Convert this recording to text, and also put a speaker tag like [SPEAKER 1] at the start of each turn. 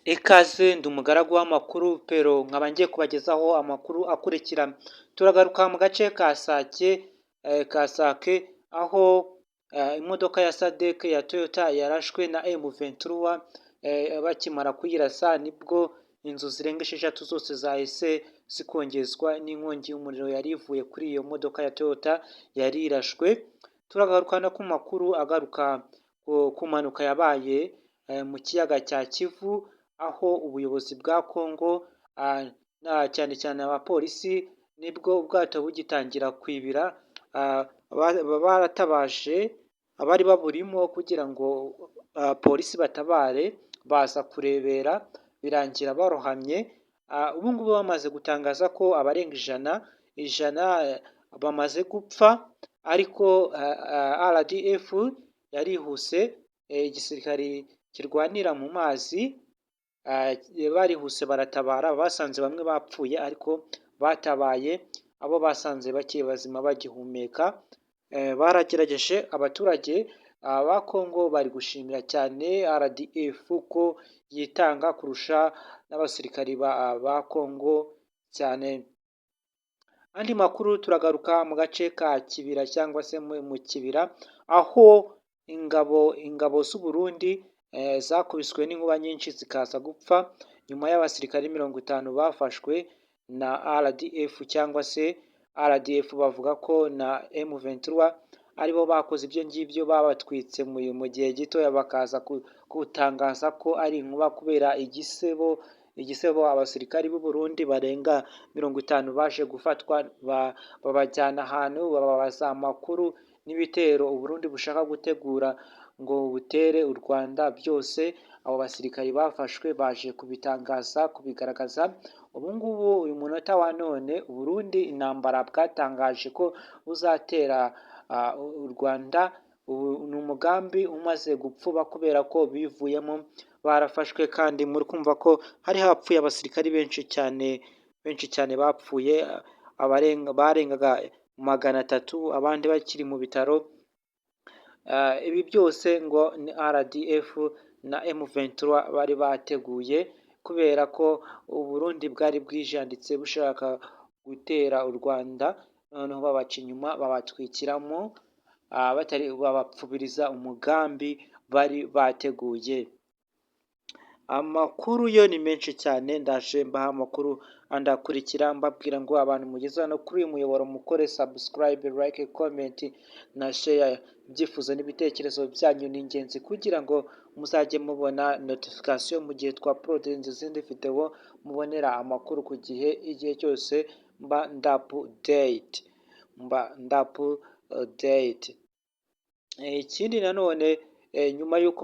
[SPEAKER 1] Ikaze ndi umugaragu w'amakuru pero nkaba ngiye kubagezaho amakuru akurikira. Turagaruka mu gace ka Sake aho imodoka ya SADC ya Toyota yarashwe na M23 bakimara kuyirasa nibwo inzu zirenga 6 zose zahise zikongezwa n'inkongi y'umuriro yari ivuye kuri iyo modoka ya Toyota yari irashwe. Turagaruka no ku makuru agaruka ku mpanuka yabaye mu kiyaga cya Kivu aho ubuyobozi bwa Congo cyane cyane abapolisi nibwo ubwato bugitangira kwibira baratabaje abari baburimo kugira ngo polisi batabare baza kurebera birangira barohamye. Ubu ngubu bamaze gutangaza ko abarenga ijana bamaze gupfa ariko RDF yarihuse, igisirikare kirwanira mu mazi barihuse baratabara, basanze bamwe bapfuye ariko batabaye abo basanze bakiri bazima bagihumeka. Baragerageje abaturage ba Congo bari gushimira cyane RDF ko yitanga kurusha n'abasirikari ba Congo cyane. Andi makuru turagaruka mu gace ka Kibira cyangwa se mu Kibira aho ingabo z'u Burundi zakubiswe n'inkuba nyinshi zikaza gupfa nyuma y'abasirikari 50 bafashwe na RDF cyangwa se RDF bavuga ko na M23 aribo bakoze ibyo ngibyo babatwitse mu gihe gitoya bakaza gutangaza ko ari inkuba kubera igisebo abasirikari b'u Burundi barenga 50 baje gufatwa babajyana ahantu bababaza amakuru n'ibitero u Burundi bushaka gutegura ngo butere u Rwanda. Byose abo basirikari bafashwe baje kubitangaza kubigaragaza. Ubu ngubu uyu munota wa none u Burundi intambara bwatangaje ko buzatera u Rwanda ni umugambi umaze gupfuba kubera ko bivuyemo barafashwe kandi muri kumva ko hari hapfuye abasirikari benshi cyane bapfuye barengaga 300 abandi bakiri mu bitaro. Ibi byose ngo ni RDF na M23 bari bateguye kubera ko u Burundi bwari bwijanditse bushaka gutera u Rwanda, noneho babaca inyuma babatwikiramo babapfubiriza umugambi bari bateguye. Amakuru yo ni menshi cyane, ndaje mbaha amakuru andakurikira mbabwira ngo abantu mugeze no kuri uyu muyoboro mukore subscribe, like, comment na share. Ibyifuzo n'ibitekerezo byanyu ni ingenzi kugira ngo muzajye mubona notification mu gihe twa uploadinze izindi video, mubonera amakuru ku gihe igihe cyose mba ndapudate. Ikindi nanone nyuma y'uko